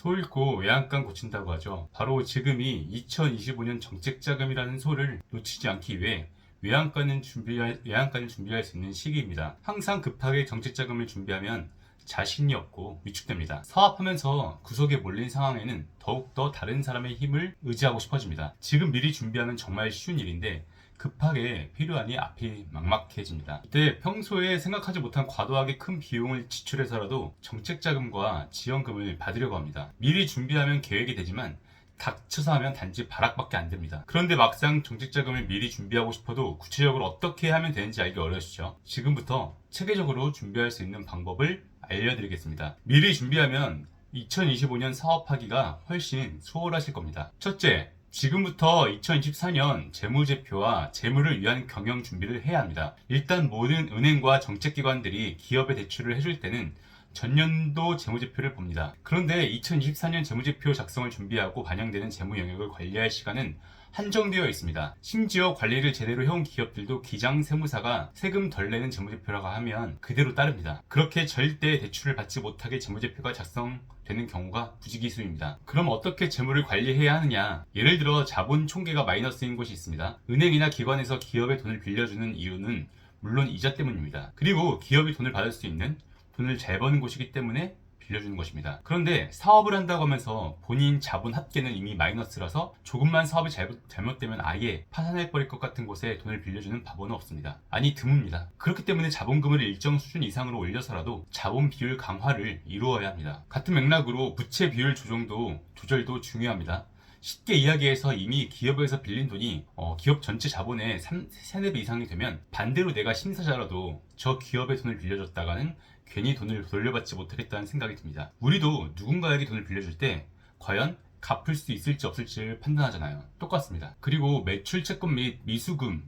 소 잃고 외양간 고친다고 하죠. 바로 지금이 2025년 정책자금이라는 소를 놓치지 않기 위해 외양간을 준비할 수 있는 시기입니다. 항상 급하게 정책자금을 준비하면 자신이 없고 위축됩니다. 사업하면서 구석에 몰린 상황에는 더욱더 다른 사람의 힘을 의지하고 싶어집니다. 지금 미리 준비하면 정말 쉬운 일인데 급하게 필요하니 앞이 막막해집니다. 이때 평소에 생각하지 못한 과도하게 큰 비용을 지출해서라도 정책자금과 지원금을 받으려고 합니다. 미리 준비하면 계획이 되지만 닥쳐서 하면 단지 발악밖에 안 됩니다. 그런데 막상 정책자금을 미리 준비하고 싶어도 구체적으로 어떻게 하면 되는지 알기 어려우시죠? 지금부터 체계적으로 준비할 수 있는 방법을 알려드리겠습니다. 미리 준비하면 2025년 사업하기가 훨씬 수월하실 겁니다. 첫째, 지금부터 2024년 재무제표와 재무를 위한 경영 준비를 해야 합니다. 일단 모든 은행과 정책기관들이 기업에 대출을 해줄 때는 전년도 재무제표를 봅니다. 그런데 2024년 재무제표 작성을 준비하고 반영되는 재무 영역을 관리할 시간은 한정되어 있습니다. 심지어 관리를 제대로 해온 기업들도 기장세무사가 세금 덜 내는 재무제표라고 하면 그대로 따릅니다. 그렇게 절대 대출을 받지 못하게 재무제표가 작성되는 경우가 부지기수입니다. 그럼 어떻게 재무를 관리해야 하느냐? 예를 들어 자본 총계가 마이너스인 곳이 있습니다. 은행이나 기관에서 기업에 돈을 빌려주는 이유는 물론 이자 때문입니다. 그리고 기업이 돈을 받을 수 있는 돈을 잘 버는 곳이기 때문에 빌려주는 것입니다. 그런데 사업을 한다고 하면서 본인 자본 합계는 이미 마이너스라서 조금만 사업이 잘못되면 아예 파산해버릴 것 같은 곳에 돈을 빌려주는 바보는 없습니다. 아니 드뭅니다. 그렇기 때문에 자본금을 일정 수준 이상으로 올려서라도 자본 비율 강화를 이루어야 합니다. 같은 맥락으로 부채 비율 조절도 중요합니다. 쉽게 이야기해서 이미 기업에서 빌린 돈이 기업 전체 자본의 3, 4배 이상이 되면 반대로 내가 심사자라도 저 기업에 돈을 빌려줬다가는 괜히 돈을 돌려받지 못하겠다는 생각이 듭니다. 우리도 누군가에게 돈을 빌려줄 때 과연 갚을 수 있을지 없을지를 판단하잖아요. 똑같습니다. 그리고 매출 채권 및 미수금이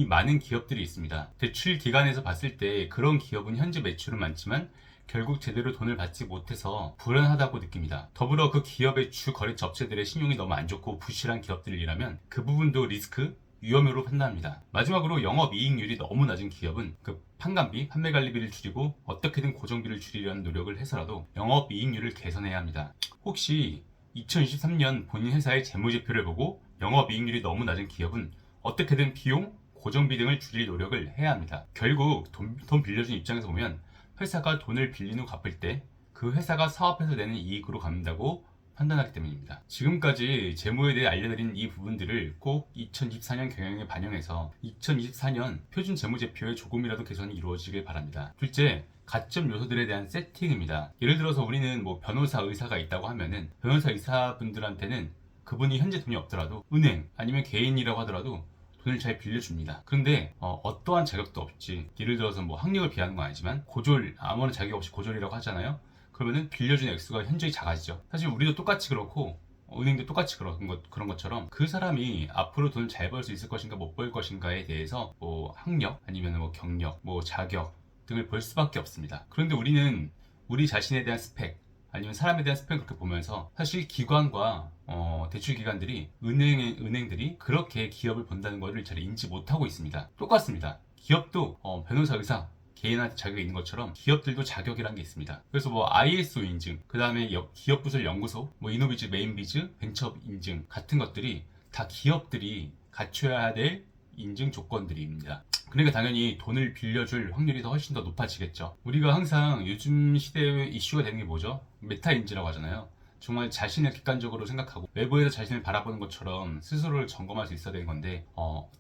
많은 기업들이 있습니다. 대출 기관에서 봤을 때 그런 기업은 현재 매출은 많지만 결국 제대로 돈을 받지 못해서 불안하다고 느낍니다. 더불어 그 기업의 주 거래처 업체들의 신용이 너무 안 좋고 부실한 기업들이라면 그 부분도 리스크, 위험으로 판단합니다. 마지막으로 영업이익률이 너무 낮은 기업은 그 판관비, 판매관리비를 줄이고 어떻게든 고정비를 줄이려는 노력을 해서라도 영업이익률을 개선해야 합니다. 혹시 2023년 본인 회사의 재무제표를 보고 영업이익률이 너무 낮은 기업은 어떻게든 비용, 고정비 등을 줄일 노력을 해야 합니다. 결국 돈 빌려준 입장에서 보면 회사가 돈을 빌린 후 갚을 때 그 회사가 사업해서 내는 이익으로 갚는다고 판단하기 때문입니다. 지금까지 재무에 대해 알려드린 이 부분들을 꼭 2024년 경영에 반영해서 2024년 표준 재무제표에 조금이라도 개선이 이루어지길 바랍니다. 둘째, 가점 요소들에 대한 세팅입니다. 예를 들어서 우리는 변호사, 의사가 있다고 하면은 변호사, 의사분들한테는 그분이 현재 돈이 없더라도 은행 아니면 개인이라고 하더라도 돈을 잘 빌려줍니다. 그런데 어떠한 자격도 없지, 예를 들어서 학력을 비하는 건 아니지만 고졸, 아무런 자격 없이 고졸이라고 하잖아요. 그러면은 빌려준 액수가 현저히 작아지죠. 사실 우리도 똑같이 그렇고 은행도 똑같이 그런 것처럼 그 사람이 앞으로 돈을 잘 벌 수 있을 것인가 못 벌 것인가에 대해서 학력 아니면 경력, 자격 등을 볼 수밖에 없습니다. 그런데 우리는 우리 자신에 대한 스펙 아니면 사람에 대한 스펙을 그렇게 보면서 사실 기관과 대출 기관들이 은행들이 그렇게 기업을 본다는 것을 잘 인지 못하고 있습니다. 똑같습니다. 기업도 변호사, 의사 개인한테 자격이 있는 것처럼 기업들도 자격이라는 게 있습니다. 그래서 ISO 인증, 그 다음에 기업부설 연구소, 이노비즈, 메인비즈, 벤처 인증 같은 것들이 다 기업들이 갖춰야 될 인증 조건들입니다. 그러니까 당연히 돈을 빌려줄 확률이 훨씬 더 높아지겠죠. 우리가 항상 요즘 시대의 이슈가 되는 게 뭐죠? 메타인지라고 하잖아요. 정말 자신을 객관적으로 생각하고 외부에서 자신을 바라보는 것처럼 스스로를 점검할 수 있어야 되는 건데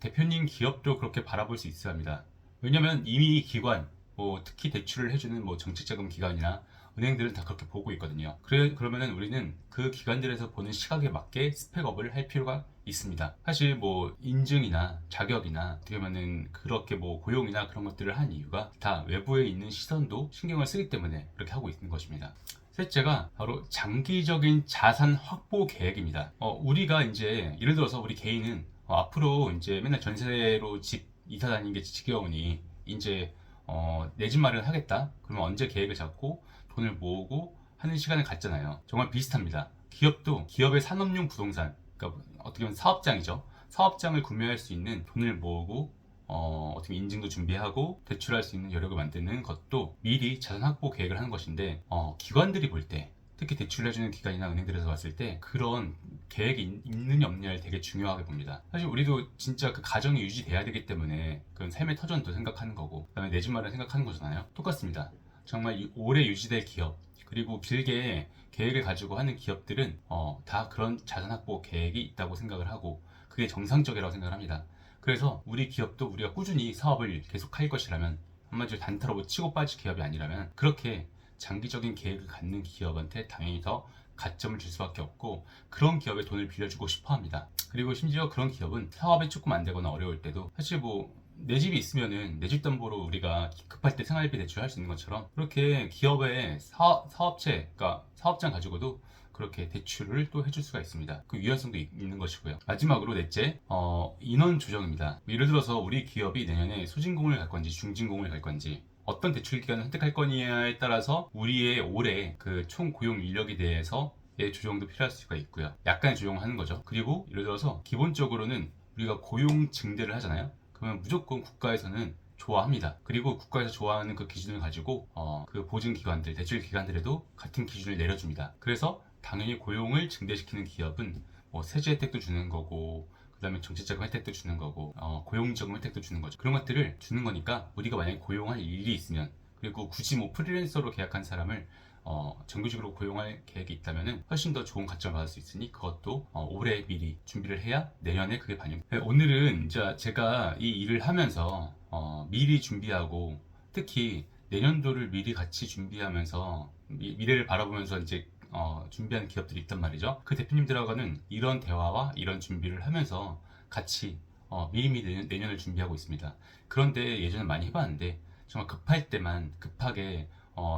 대표님 기업도 그렇게 바라볼 수 있어야 합니다. 왜냐면 이미 기관, 특히 대출을 해주는 정책자금 기관이나 은행들은 다 그렇게 보고 있거든요. 그러면은 우리는 그 기관들에서 보는 시각에 맞게 스펙업을 할 필요가 있습니다. 사실 인증이나 자격이나 어떻게 보면은 그렇게 고용이나 그런 것들을 한 이유가 다 외부에 있는 시선도 신경을 쓰기 때문에 그렇게 하고 있는 것입니다. 셋째가 바로 장기적인 자산 확보 계획입니다. 우리가 이제 예를 들어서 우리 개인은 앞으로 이제 맨날 전세로 집 이사 다니는 게 지겨우니 이제 내 집 마련을 하겠다. 그러면 언제 계획을 잡고 돈을 모으고 하는 시간을 갖잖아요. 정말 비슷합니다. 기업도 기업의 산업용 부동산, 그러니까 어떻게 보면 사업장이죠. 사업장을 구매할 수 있는 돈을 모으고 어떻게 인증도 준비하고 대출할 수 있는 여력을 만드는 것도 미리 자산 확보 계획을 하는 것인데 기관들이 볼 때, 특히 대출을 해주는 기관이나 은행들에서 봤을 때 그런 계획이 있느냐 없느냐를 되게 중요하게 봅니다. 사실 우리도 진짜 그 가정이 유지돼야 되기 때문에 그런 삶의 터전도 생각하는 거고, 그다음에 내 집 마련 생각하는 거잖아요. 똑같습니다. 정말 오래 유지될 기업, 그리고 길게 계획을 가지고 하는 기업들은 다 그런 자산 확보 계획이 있다고 생각을 하고, 그게 정상적이라고 생각을 합니다. 그래서 우리 기업도 우리가 꾸준히 사업을 계속할 것이라면, 한마디로 단타로 뭐 치고 빠질 기업이 아니라면, 그렇게 장기적인 계획을 갖는 기업한테 당연히 더 가점을 줄 수밖에 없고, 그런 기업에 돈을 빌려주고 싶어 합니다. 그리고 심지어 그런 기업은 사업이 조금 안 되거나 어려울 때도, 사실 뭐 내 집이 있으면은 내 집 담보로 우리가 급할 때 생활비 대출할 수 있는 것처럼, 그렇게 기업의 사업체, 그러니까 사업장 가지고도 그렇게 대출을 또 해줄 수가 있습니다. 그 유연성도 있는 것이고요. 마지막으로 넷째, 인원 조정입니다. 예를 들어서 우리 기업이 내년에 소진공을 갈 건지 중진공을 갈 건지, 어떤 대출 기간을 선택할 거냐에 따라서 우리의 올해 그 총 고용 인력에 대해서 조정도 필요할 수가 있고요. 약간의 조정을 하는 거죠. 그리고 예를 들어서 기본적으로는 우리가 고용 증대를 하잖아요. 그러면 무조건 국가에서는 좋아합니다. 그리고 국가에서 좋아하는 그 기준을 가지고 그 보증기관들, 대출기관들에도 같은 기준을 내려줍니다. 그래서 당연히 고용을 증대시키는 기업은 뭐 세제 혜택도 주는 거고, 그 다음에 정책자금 혜택도 주는 거고, 고용지원금 혜택도 주는 거죠. 그런 것들을 주는 거니까 우리가 만약에 고용할 일이 있으면, 그리고 굳이 뭐 프리랜서로 계약한 사람을 정규직으로 고용할 계획이 있다면 훨씬 더 좋은 가점을 받을 수 있으니, 그것도 올해 미리 준비를 해야 내년에 그게 반영. 오늘은 이제 제가 이 일을 하면서 미리 준비하고, 특히 내년도를 미리 같이 준비하면서 미래를 바라보면서 이제 준비하는 기업들이 있단 말이죠. 그 대표님들하고는 이런 대화와 이런 준비를 하면서 같이 미리미리 내년을 준비하고 있습니다. 그런데 예전에 많이 해봤는데, 정말 급할 때만 급하게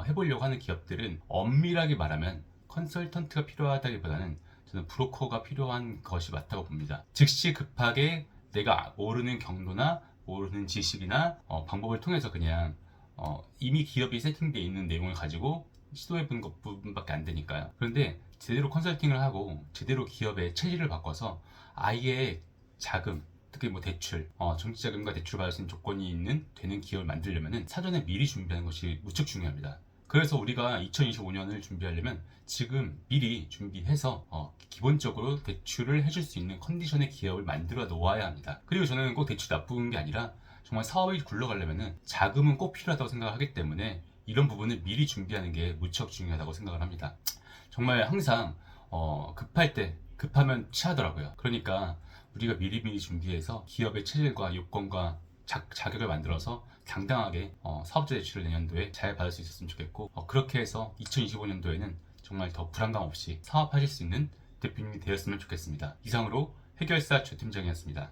해보려고 하는 기업들은 엄밀하게 말하면 컨설턴트가 필요하다기보다는 저는 브로커가 필요한 것이 맞다고 봅니다. 즉시 급하게 내가 모르는 경로나 모르는 지식이나 방법을 통해서 그냥 이미 기업이 세팅되어 있는 내용을 가지고 시도해보는 것뿐밖에 안 되니까요. 그런데 제대로 컨설팅을 하고 제대로 기업의 체질을 바꿔서 아예 자금, 특히 뭐 대출, 정기자금과 대출 받을 수 있는 조건이 되는 기업을 만들려면 사전에 미리 준비하는 것이 무척 중요합니다. 그래서 우리가 2025년을 준비하려면 지금 미리 준비해서 기본적으로 대출을 해줄 수 있는 컨디션의 기업을 만들어 놓아야 합니다. 그리고 저는 꼭 대출이 나쁜 게 아니라, 정말 사업이 굴러가려면 자금은 꼭 필요하다고 생각하기 때문에 이런 부분을 미리 준비하는 게 무척 중요하다고 생각을 합니다. 정말 항상 급할 때 급하면 취하더라고요. 그러니까 우리가 미리미리 준비해서 기업의 체질과 요건과 자격을 만들어서 당당하게 사업자 대출을 내년도에 잘 받을 수 있었으면 좋겠고, 그렇게 해서 2025년도에는 정말 더 불안감 없이 사업하실 수 있는 대표님이 되었으면 좋겠습니다. 이상으로 해결사 조 팀장이었습니다.